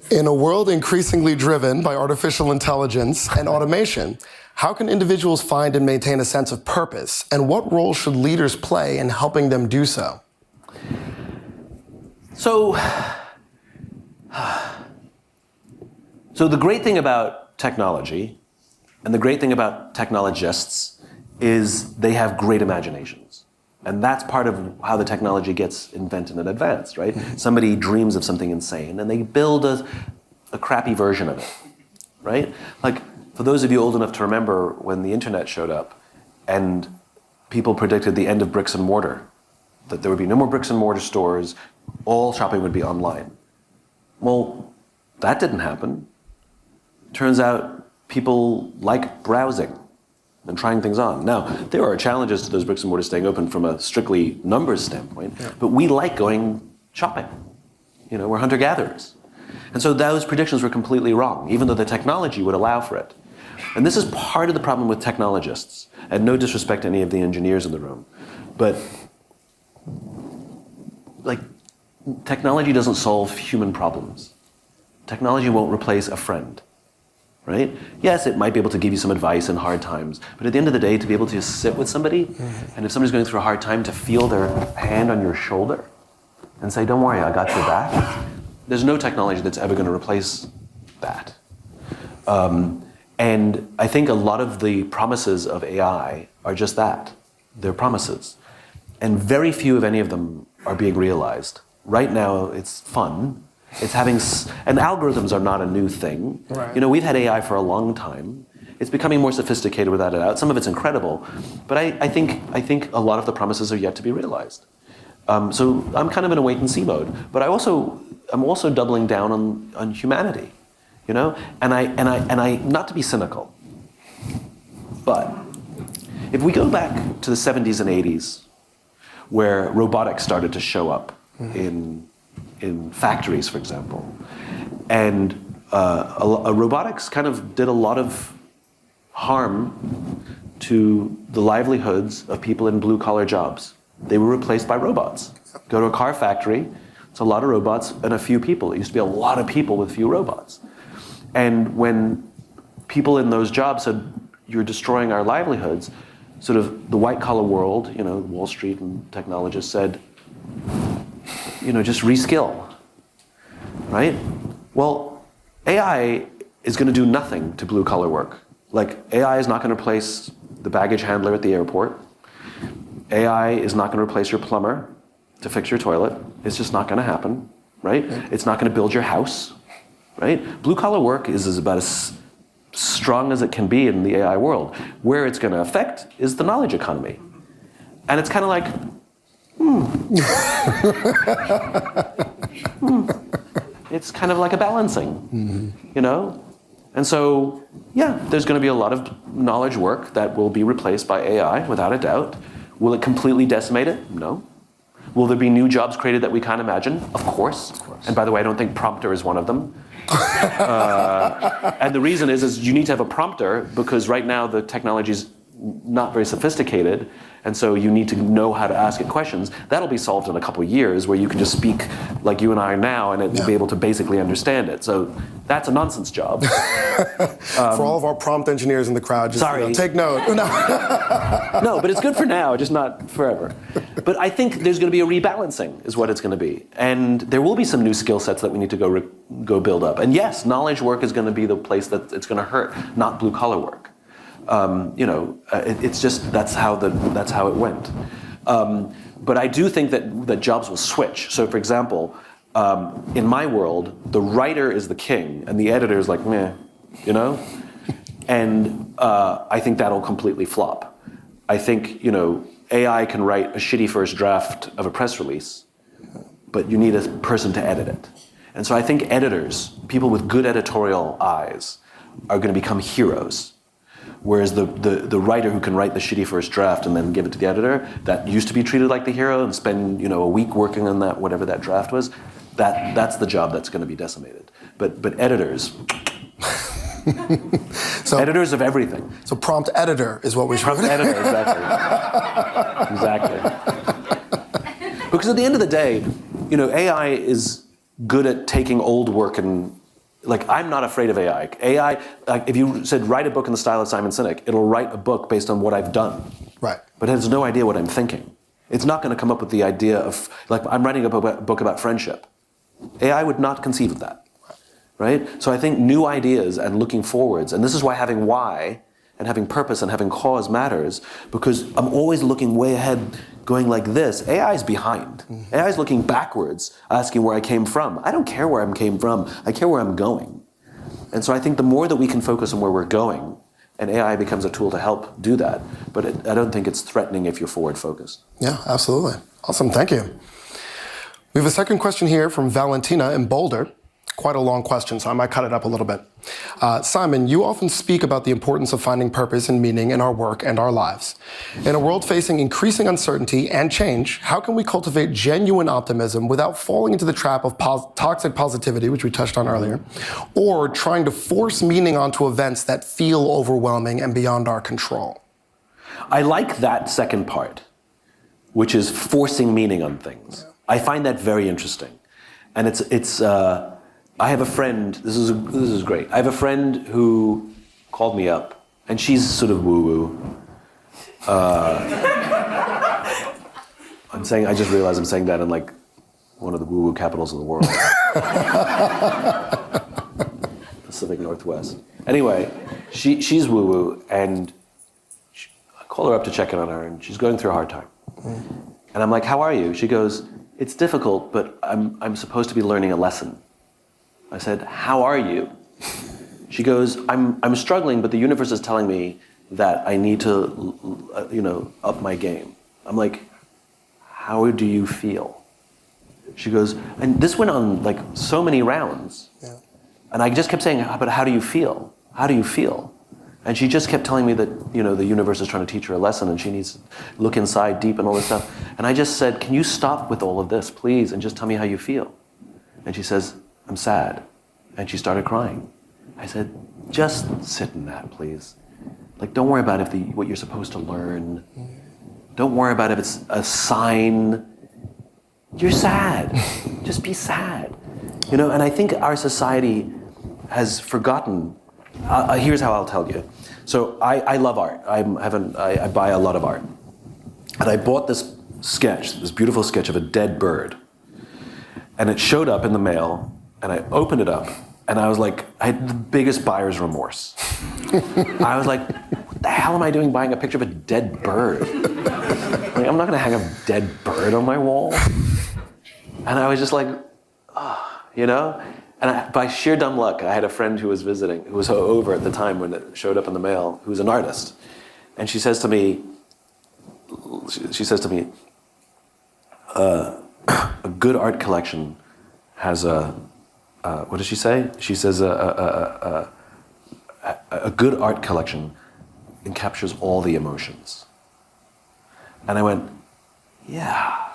S1: In a world increasingly driven by artificial intelligence and automation, how can individuals find and maintain a sense of purpose? And what role should leaders play in helping them do so?
S2: So the great thing about technology, and the great thing about technologists, is they have great imaginations. And that's part of how the technology gets invented and advanced, right? Somebody dreams of something insane, and they build a crappy version of it, right? Like, for those of you old enough to remember when the internet showed up, and people predicted the end of bricks and mortar, that there would be no more bricks and mortar stores, all shopping would be online. Well, that didn't happen. Turns out people like browsing and trying things on. Now, there are challenges to those bricks and mortar staying open from a strictly numbers standpoint, but we like going shopping. You know, we're hunter-gatherers. And so those predictions were completely wrong, even though the technology would allow for it. And this is part of the problem with technologists, and no disrespect to any of the engineers in the room, but like, technology doesn't solve human problems. Technology won't replace a friend. Right? Yes, it might be able to give you some advice in hard times, but at the end of the day, to be able to sit with somebody, and if somebody's going through a hard time, to feel their hand on your shoulder and say, don't worry, I got your back. There's no technology that's ever going to replace that. And I think a lot of the promises of AI are just that. They're promises. And very few of any of them are being realized. Right now, it's fun. It's having, and algorithms are not a new thing. Right. You know, we've had AI for a long time. It's becoming more sophisticated without a doubt. Some of it's incredible, but I think a lot of the promises are yet to be realized. So I'm kind of in a wait and see mode. But I'm also doubling down on humanity, you know. And I not to be cynical, but if we go back to the 70s and 80s, where robotics started to show up in factories, for example. And robotics kind of did a lot of harm to the livelihoods of people in blue-collar jobs. They were replaced by robots. Go to a car factory, it's a lot of robots and a few people. It used to be a lot of people with few robots. And when people in those jobs said, you're destroying our livelihoods, sort of the white-collar world, you know, Wall Street and technologists said, you know, just reskill, right? Well, AI is going to do nothing to blue-collar work. Like, AI is not going to replace the baggage handler at the airport. AI is not going to replace your plumber to fix your toilet. It's just not going to happen, right? It's not going to build your house, right? Blue-collar work is about as strong as it can be in the AI world. Where it's going to affect is the knowledge economy. And it's kind of like, It's kind of like a balancing, you know? And so, yeah, there's going to be a lot of knowledge work that will be replaced by AI, without a doubt. Will it completely decimate it? No. Will there be new jobs created that we can't imagine? Of course. And by the way, I don't think prompter is one of them. And the reason is you need to have a prompter because right now the technology is not very sophisticated, and so you need to know how to ask it questions. That'll be solved in a couple of years where you can just speak like you and I are now and it will be able to basically understand it. So that's a nonsense job.
S1: For all of our prompt engineers in the crowd, just
S2: sorry.
S1: Take note.
S2: No, but it's good for now, just not forever. But I think there's going to be a rebalancing is what it's going to be. And there will be some new skill sets that we need to go build up. And yes, knowledge work is going to be the place that it's going to hurt, not blue collar work. It's just that's how it went. But I do think that jobs will switch. So, for example, in my world, the writer is the king, and the editor is like meh, you know. And I think that'll completely flop. I think AI can write a shitty first draft of a press release, but you need a person to edit it. And so I think editors, people with good editorial eyes, are going to become heroes. Whereas the writer who can write the shitty first draft and then give it to the editor, that used to be treated like the hero and spend a week working on that, whatever that draft was, that's the job that's going to be decimated. But editors,
S1: so,
S2: editors of everything.
S1: So prompt editor is what we should.
S2: Prompt editor, exactly. Because at the end of the day, AI is good at taking old work and. Like, I'm not afraid of AI. AI, like, if you said, write a book in the style of Simon Sinek, it'll write a book based on what I've done.
S1: Right.
S2: But it has no idea what I'm thinking. It's not going to come up with the idea of, like, I'm writing a book about friendship. AI would not conceive of that. Right? So I think new ideas and looking forwards, and this is why having why and having purpose and having cause matters, because I'm always looking way ahead, going like this. AI is behind. AI is looking backwards, asking where I came from. I don't care where I came from. I care where I'm going. And so I think the more that we can focus on where we're going, and AI becomes a tool to help do that, but I don't think it's threatening if you're forward focused.
S1: Yeah, absolutely. Awesome, thank you. We have a second question here from Valentina in Boulder. Quite a long question, so I might cut it up a little bit. Simon, you often speak about the importance of finding purpose and meaning in our work and our lives. In a world facing increasing uncertainty and change, how can we cultivate genuine optimism without falling into the trap of toxic positivity, which we touched on earlier, or trying to force meaning onto events that feel overwhelming and beyond our control?
S2: I like that second part, which is forcing meaning on things. Yeah. I find that very interesting. And it's I have a friend, this is great. I have a friend who called me up, and she's sort of woo-woo. I just realized I'm saying that in like one of the woo-woo capitals of the world. Pacific Northwest. Anyway, she's woo-woo, and I call her up to check in on her, and she's going through a hard time. And I'm like, how are you? She goes, it's difficult, but I'm supposed to be learning a lesson. I said, how are you? She goes, I'm struggling, but the universe is telling me that I need to, up my game. I'm like, how do you feel? She goes, and this went on like so many rounds. Yeah. And I just kept saying, but how do you feel? How do you feel? And she just kept telling me that, the universe is trying to teach her a lesson and she needs to look inside deep and all this stuff. And I just said, can you stop with all of this, please, and just tell me how you feel? And she says, I'm sad. And she started crying. I said, just sit in that, please. Like, don't worry about what you're supposed to learn. Don't worry about if it's a sign. You're sad. Just be sad. And I think our society has forgotten. Here's how I'll tell you. So I love art. I buy a lot of art. And I bought this beautiful sketch of a dead bird. And it showed up in the mail. And I opened it up, and I was like, I had the biggest buyer's remorse. I was like, what the hell am I doing buying a picture of a dead bird? Like, I'm not gonna hang a dead bird on my wall. And I was just like, And by sheer dumb luck, I had a friend who was visiting, who was over at the time when it showed up in the mail, who's an artist. And she says to me, a good art collection has what does she say? She says a good art collection encaptures all the emotions. And I went, yeah.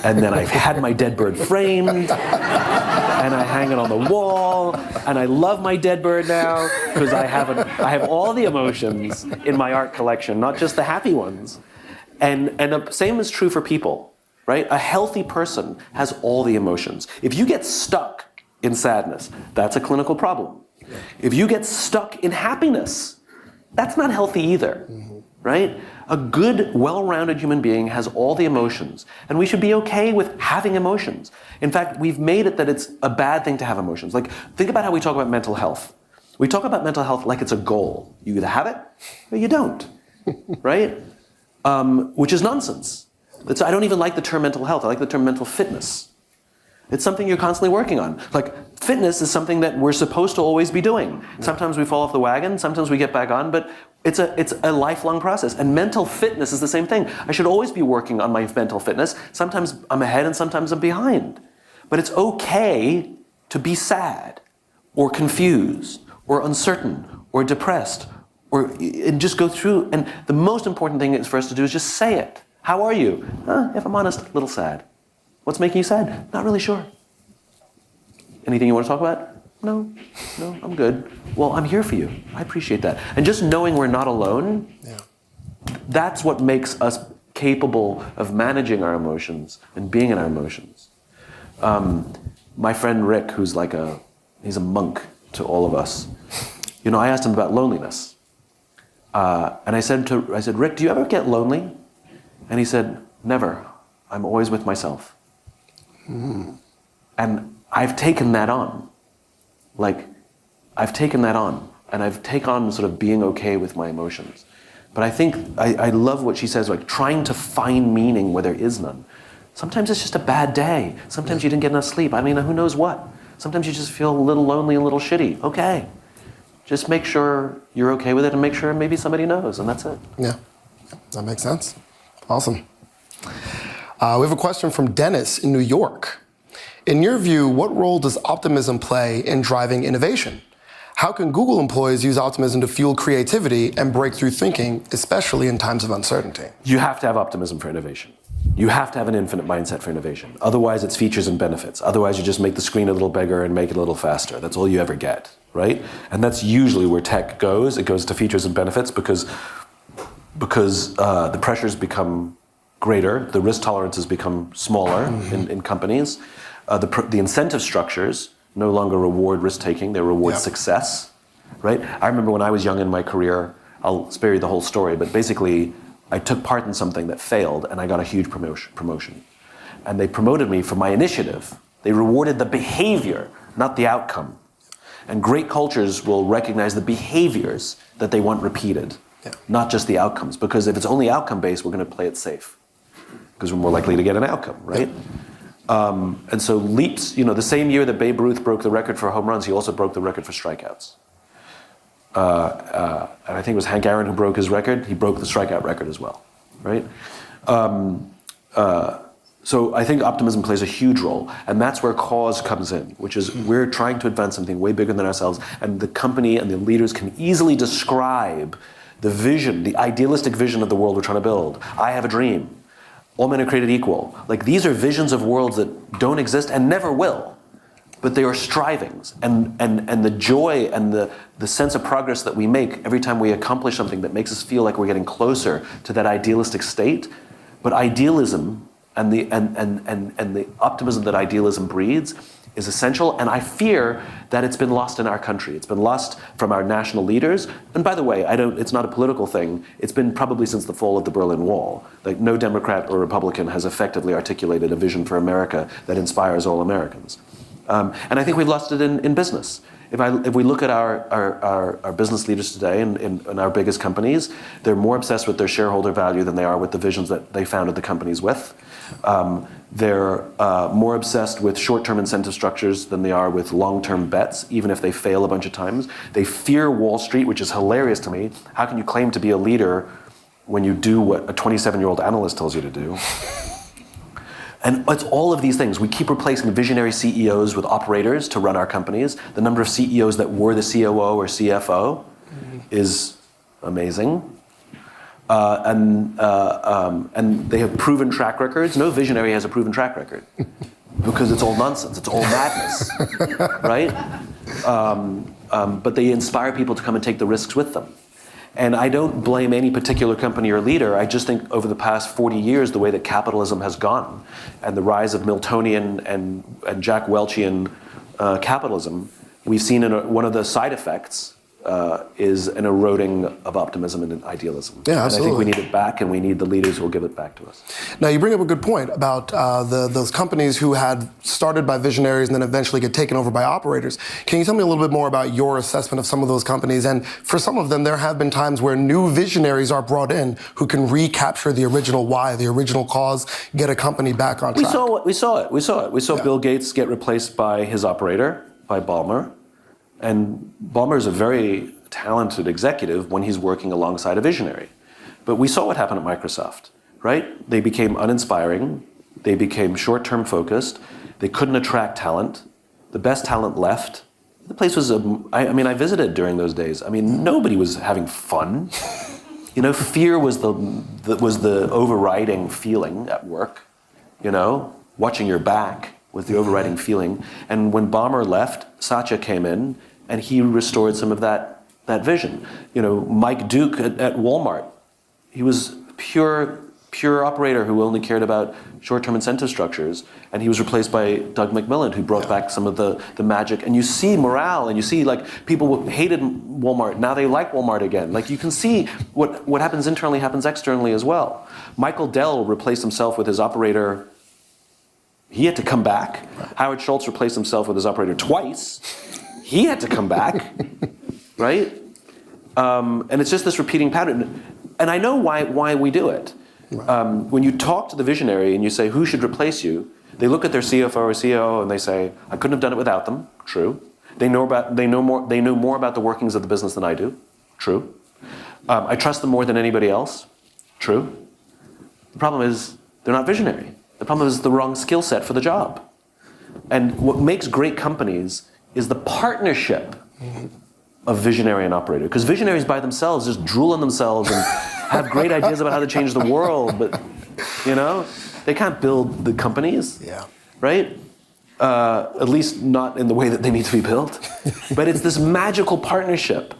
S2: And then I had my dead bird framed, and I hang it on the wall, and I love my dead bird now because I have all the emotions in my art collection, not just the happy ones. And the same is true for people, right? A healthy person has all the emotions. If you get stuck in sadness, that's a clinical problem. If you get stuck in happiness, that's not healthy either, right? A good, well-rounded human being has all the emotions, and we should be okay with having emotions. In fact, we've made it that it's a bad thing to have emotions. Like, think about how we talk about mental health. We talk about mental health like it's a goal. You either have it or you don't, right? Which is nonsense. I don't even like the term mental health. I like the term mental fitness. It's something you're constantly working on. Like, fitness is something that we're supposed to always be doing. Sometimes we fall off the wagon, sometimes we get back on, but it's a lifelong process. And mental fitness is the same thing. I should always be working on my mental fitness. Sometimes I'm ahead and sometimes I'm behind. But it's okay to be sad, or confused, or uncertain, or depressed, and just go through. And the most important thing is for us to do is just say it. How are you? If I'm honest, a little sad. What's making you sad? Not really sure. Anything you want to talk about? No, I'm good. Well, I'm here for you. I appreciate that. And just knowing we're not alone, that's what makes us capable of managing our emotions and being in our emotions. My friend Rick, who's he's a monk to all of us. I asked him about loneliness. And I said, Rick, do you ever get lonely? And he said, never. I'm always with myself. And I've taken that on. I've taken that on. And I've taken on sort of being okay with my emotions. But I think, I love what she says, like trying to find meaning where there is none. Sometimes it's just a bad day. Sometimes you didn't get enough sleep. I mean, who knows what? Sometimes you just feel a little lonely, a little shitty. Okay. Just make sure you're okay with it and make sure maybe somebody knows, and that's it.
S1: Yeah, that makes sense. Awesome. We have a question from Dennis in New York. In your view, what role does optimism play in driving innovation? How can Google employees use optimism to fuel creativity and breakthrough thinking, especially in times of uncertainty?
S2: You have to have optimism for innovation. You have to have an infinite mindset for innovation. Otherwise, it's features and benefits. Otherwise, you just make the screen a little bigger and make it a little faster. That's all you ever get, right? And that's usually where tech goes. It goes to features and benefits because the pressures become greater, the risk tolerances become smaller in companies. The incentive structures no longer reward risk-taking, they reward success, right? I remember when I was young in my career, I'll spare you the whole story, but basically I took part in something that failed and I got a huge promotion. And they promoted me for my initiative. They rewarded the behavior, not the outcome. And great cultures will recognize the behaviors that they want repeated, not just the outcomes. Because if it's only outcome-based, we're going to play it safe. Because we're more likely to get an outcome, right? And so leaps, the same year that Babe Ruth broke the record for home runs, he also broke the record for strikeouts. And I think it was Hank Aaron who broke his record. He broke the strikeout record as well, right? So I think optimism plays a huge role, and that's where cause comes in, which is we're trying to advance something way bigger than ourselves, and the company and the leaders can easily describe the vision, the idealistic vision of the world we're trying to build. I have a dream. All men are created equal. Like, these are visions of worlds that don't exist and never will, but they are strivings. And the joy and the sense of progress that we make every time we accomplish something that makes us feel like we're getting closer to that idealistic state. But idealism and the optimism that idealism breeds is essential, and I fear that it's been lost in our country. It's been lost from our national leaders. And by the way, it's not a political thing. It's been probably since the fall of the Berlin Wall. Like, no Democrat or Republican has effectively articulated a vision for America that inspires all Americans. And I think we've lost it in business. If we look at our business leaders today in our biggest companies, they're more obsessed with their shareholder value than they are with the visions that they founded the companies with. They're more obsessed with short-term incentive structures than they are with long-term bets, even if they fail a bunch of times. They fear Wall Street, which is hilarious to me. How can you claim to be a leader when you do what a 27-year-old analyst tells you to do? And it's all of these things. We keep replacing visionary CEOs with operators to run our companies. The number of CEOs that were the COO or CFO is amazing. And they have proven track records. No visionary has a proven track record because it's all nonsense. It's all madness, right? But they inspire people to come and take the risks with them. And I don't blame any particular company or leader. I just think over the past 40 years, the way that capitalism has gone and the rise of Miltonian and Jack Welchian capitalism, we've seen one of the side effects is an eroding of optimism and idealism.
S1: Yeah, absolutely.
S2: And I think we need it back, and we need the leaders who will give it back to us.
S1: Now, you bring up a good point about those companies who had started by visionaries and then eventually get taken over by operators. Can you tell me a little bit more about your assessment of some of those companies? And for some of them, there have been times where new visionaries are brought in who can recapture the original why, the original cause, get a company back on track.
S2: We saw it. We saw Bill Gates get replaced by his operator, by Ballmer. And Ballmer is a very talented executive when he's working alongside a visionary. But we saw what happened at Microsoft, right? They became uninspiring. They became short-term focused. They couldn't attract talent. The best talent left. The place was, I visited during those days. I mean, nobody was having fun. You know, fear was the overriding feeling at work. You know, watching your back was the overriding feeling. And when Ballmer left, Satya came in, and he restored some of that vision. You know, Mike Duke at Walmart, he was pure operator who only cared about short-term incentive structures, and he was replaced by Doug McMillan, who brought back some of the magic. And you see morale, and you see like people who hated Walmart, now they like Walmart again. Like you can see what happens internally happens externally as well. Michael Dell replaced himself with his operator. He had to come back. Howard Schultz replaced himself with his operator twice. He had to come back, right? And it's just this repeating pattern. And I know why we do it. When you talk to the visionary and you say, who should replace you? They look at their CFO or CEO and they say, I couldn't have done it without them. True. They know more about the workings of the business than I do. True. I trust them more than anybody else. True. The problem is they're not visionary. The problem is the wrong skill set for the job. And what makes great companies is the partnership of visionary and operator. Because visionaries by themselves just drool on themselves and have great ideas about how to change the world, but you know, they can't build the companies, right? At least not in the way that they need to be built. But it's this magical partnership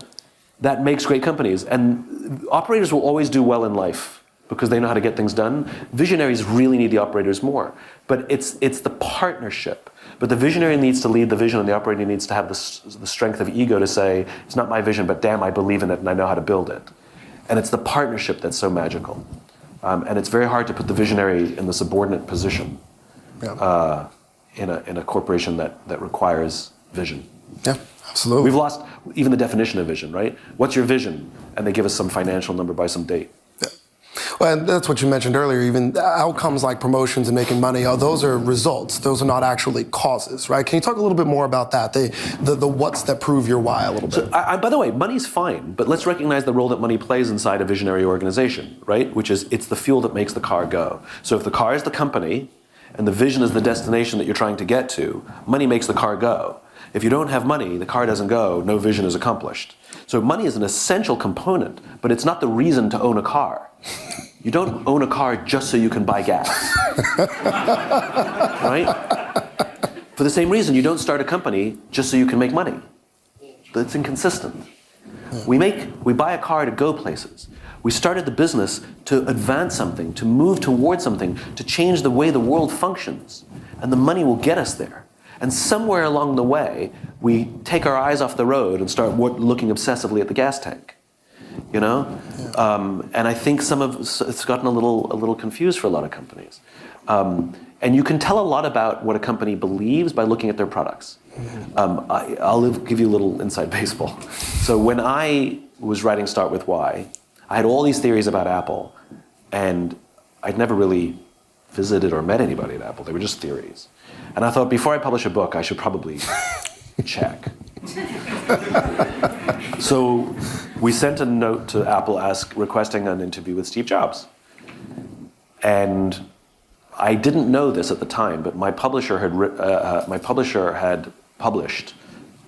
S2: that makes great companies. And operators will always do well in life because they know how to get things done. Visionaries really need the operators more. But it's the partnership. But the visionary needs to lead the vision, and the operator needs to have the strength of ego to say, it's not my vision, but damn, I believe in it and I know how to build it. And it's the partnership that's so magical. And it's very hard to put the visionary in the subordinate position in a corporation that requires vision.
S1: Yeah, absolutely.
S2: We've lost even the definition of vision, right? What's your vision? And they give us some financial number by some date.
S1: Well, and that's what you mentioned earlier, even outcomes like promotions and making money, those are results. Those are not actually causes, right? Can you talk a little bit more about that, the what's that prove your why a little bit?
S2: So, by the way, money's fine, but let's recognize the role that money plays inside a visionary organization, right? Which is, it's the fuel that makes the car go. So if the car is the company, and the vision is the destination that you're trying to get to, money makes the car go. If you don't have money, the car doesn't go, no vision is accomplished. So money is an essential component, but it's not the reason to own a car. You don't own a car just so you can buy gas, right? For the same reason, you don't start a company just so you can make money. That's inconsistent. We buy a car to go places. We started the business to advance something, to move towards something, to change the way the world functions. And the money will get us there. And somewhere along the way, we take our eyes off the road and start looking obsessively at the gas tank. You know? And I think it's gotten a little confused for a lot of companies. And you can tell a lot about what a company believes by looking at their products. I'll give you a little inside baseball. So when I was writing Start With Why, I had all these theories about Apple, and I'd never really visited or met anybody at Apple. They were just theories. And I thought, before I publish a book, I should probably check. So we sent a note to Apple requesting an interview with Steve Jobs. And I didn't know this at the time, but my publisher had published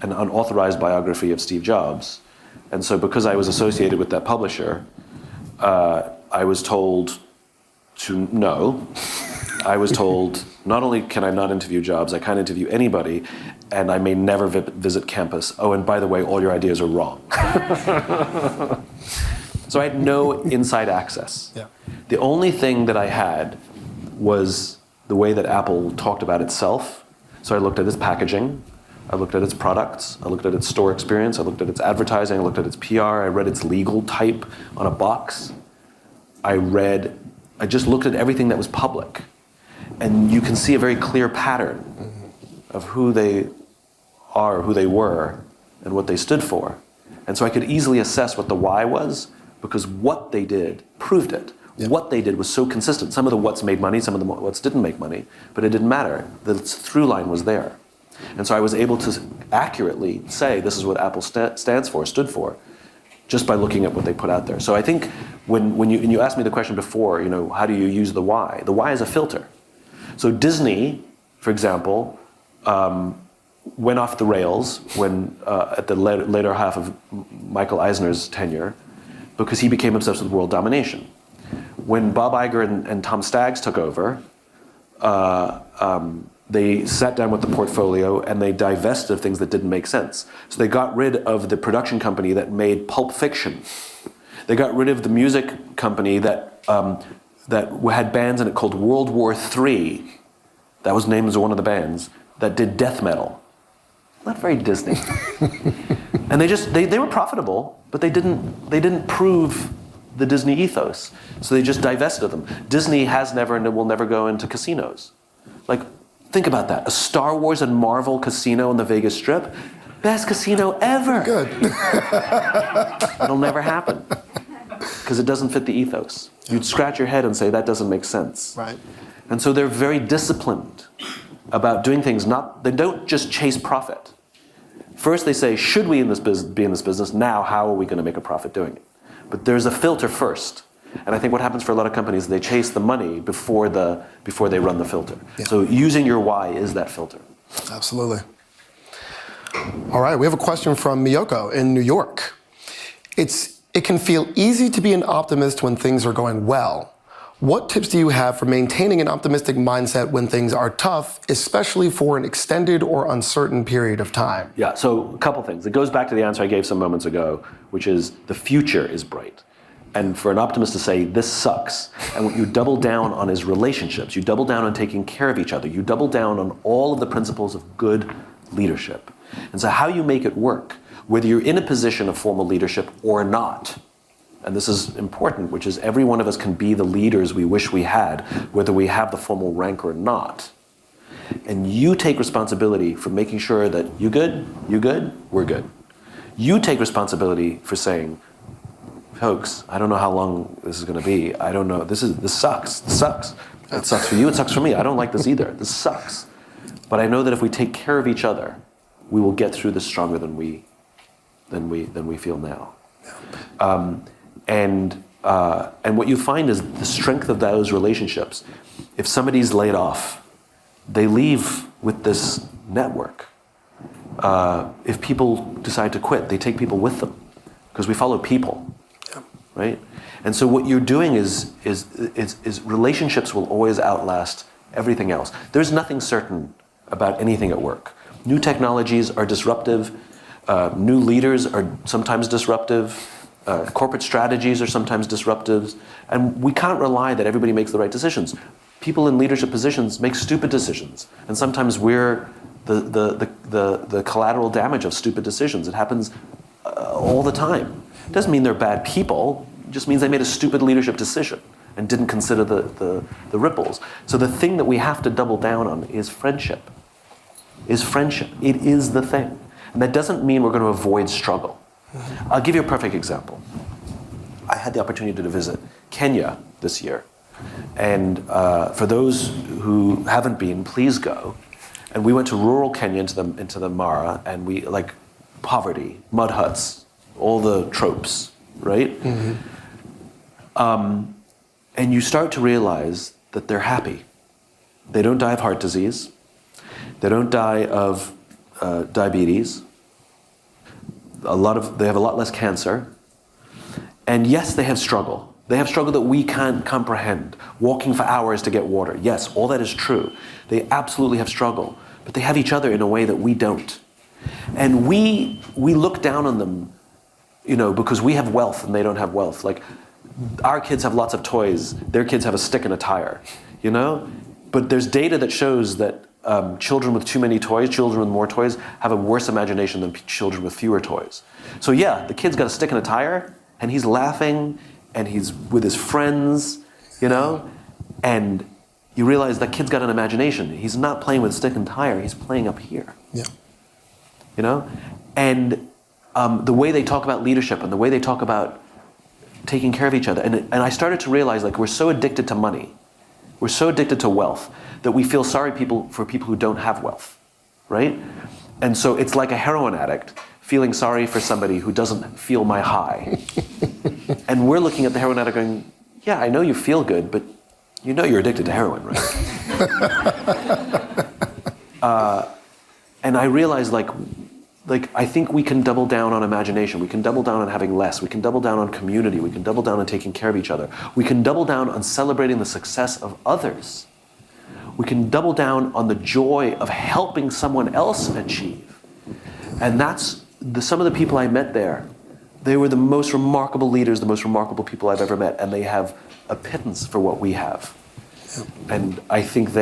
S2: an unauthorized biography of Steve Jobs. And so because I was associated with that publisher, I was told to no. I was told, not only can I not interview Jobs, I can't interview anybody, and I may never visit campus. Oh, and by the way, all your ideas are wrong. So I had no inside access.
S1: Yeah.
S2: The only thing that I had was the way that Apple talked about itself. So I looked at its packaging, I looked at its products, I looked at its store experience, I looked at its advertising, I looked at its PR, I read its legal type on a box. I just looked at everything that was public. And you can see a very clear pattern of who they are, who they were, and what they stood for. And so I could easily assess what the why was, because what they did proved it. Yeah. What they did was so consistent. Some of the what's made money, some of the what's didn't make money, but it didn't matter. The through line was there. And so I was able to accurately say this is what Apple stands for, stood for, just by looking at what they put out there. So I think when you asked me the question before, how do you use the why? The why is a filter. So Disney, for example, went off the rails when at the later half of Michael Eisner's tenure, because he became obsessed with world domination. When Bob Iger and Tom Staggs took over, they sat down with the portfolio and they divested of things that didn't make sense. So they got rid of the production company that made Pulp Fiction. They got rid of the music company that had bands in it called World War III. That was named as one of the bands that did death metal. Not very Disney. And they were profitable, but they didn't prove the Disney ethos. So they just divested of them. Disney has never and will never go into casinos. Like, think about that. A Star Wars and Marvel casino in the Vegas Strip, best casino ever.
S1: Good.
S2: It'll never happen because it doesn't fit the ethos. You'd scratch your head and say that doesn't make sense.
S1: Right.
S2: And so they're very disciplined about doing things. They don't just chase profit. First they say, should we be in this business? Now, how are we going to make a profit doing it? But there's a filter first. And I think what happens for a lot of companies is they chase the money before they run the filter. Yeah. So using your why is that filter.
S1: Absolutely. All right, we have a question from Miyoko in New York. It can feel easy to be an optimist when things are going well. What tips do you have for maintaining an optimistic mindset when things are tough, especially for an extended or uncertain period of time?
S2: Yeah, so a couple things. It goes back to the answer I gave some moments ago, which is the future is bright. And for an optimist to say, this sucks, and what you double down on is relationships. You double down on taking care of each other. You double down on all of the principles of good leadership. And so how you make it work, whether you're in a position of formal leadership or not, and this is important, which is every one of us can be the leaders we wish we had, whether we have the formal rank or not. And you take responsibility for making sure that you good, we're good. You take responsibility for saying, folks, I don't know how long this is going to be. I don't know. This sucks. This sucks. It sucks for you. It sucks for me. I don't like this either. This sucks. But I know that if we take care of each other, we will get through this stronger than we feel now. And what you find is the strength of those relationships. If somebody's laid off, they leave with this network. If people decide to quit, they take people with them because we follow people. Right? And so what you're doing is relationships will always outlast everything else. There's nothing certain about anything at work. New technologies are disruptive. New leaders are sometimes disruptive. Corporate strategies are sometimes disruptive. And we can't rely that everybody makes the right decisions. People in leadership positions make stupid decisions. And sometimes we're the collateral damage of stupid decisions. It happens all the time. It doesn't mean they're bad people. It just means they made a stupid leadership decision and didn't consider the ripples. So the thing that we have to double down on is friendship. It is the thing. And that doesn't mean we're going to avoid struggle. I'll give you a perfect example. I had the opportunity to visit Kenya this year. And for those who haven't been, please go. And we went to rural Kenya into the Mara, and we, like, poverty, mud huts, all the tropes, right? Mm-hmm. And you start to realize that they're happy. They don't die of heart disease. They don't die of diabetes. They have a lot less cancer. And yes, they have struggle. They have struggle that we can't comprehend. Walking for hours to get water. Yes, all that is true. They absolutely have struggle. But they have each other in a way that we don't. And we look down on them, because we have wealth and they don't have wealth. Like, our kids have lots of toys. Their kids have a stick and a tire, But there's data that shows that children with too many toys, children with more toys, have a worse imagination than children with fewer toys. So yeah, the kid's got a stick and a tire, and he's laughing, and he's with his friends, and you realize that kid's got an imagination. He's not playing with stick and tire, he's playing up here.
S1: Yeah.
S2: And the way they talk about leadership and the way they talk about taking care of each other, and I started to realize, like, we're so addicted to money, we're so addicted to wealth, that we feel sorry for people who don't have wealth, right? And so it's like a heroin addict feeling sorry for somebody who doesn't feel my high. And we're looking at the heroin addict going, yeah, I know you feel good, but you're addicted to heroin, right? And I realized, like I think we can double down on imagination. We can double down on having less. We can double down on community. We can double down on taking care of each other. We can double down on celebrating the success of others. We can double down on the joy of helping someone else achieve. And that's some of the people I met there. They were the most remarkable leaders, the most remarkable people I've ever met, and they have a pittance for what we have. And I think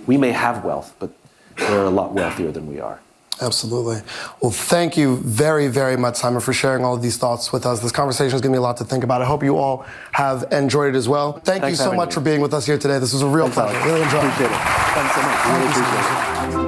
S2: we may have wealth, but they're a lot wealthier than we are.
S1: Absolutely. Well, thank you very, very much, Simon, for sharing all of these thoughts with us. This conversation is giving me a lot to think about. I hope you all have enjoyed it as well. Thank you so much for being with us here today. This was a real pleasure. Really enjoyed it.
S2: Appreciate it. Thanks so much. Really appreciate it.